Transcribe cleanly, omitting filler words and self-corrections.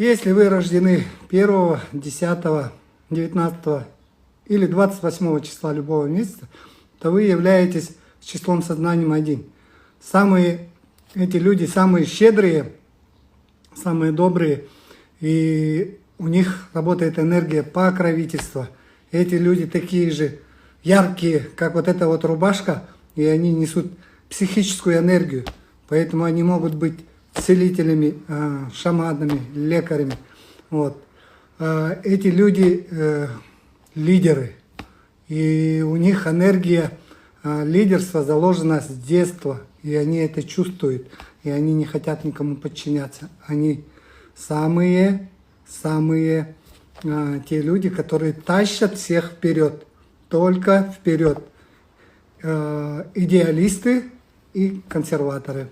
Если вы рождены 1, 10, 19 или 28 числа любого месяца, то вы являетесь с числом сознанием 1. Эти люди самые щедрые, самые добрые, и у них работает энергия покровительства. Эти люди такие же яркие, как вот эта вот рубашка, и они несут психическую энергию. Поэтому они могут быть целителями, шаманами, лекарями. Вот. Эти люди лидеры, и у них энергия лидерства заложена с детства, и они это чувствуют, и они не хотят никому подчиняться. Они самые те люди, которые тащат всех вперед, только вперед. Идеалисты и консерваторы.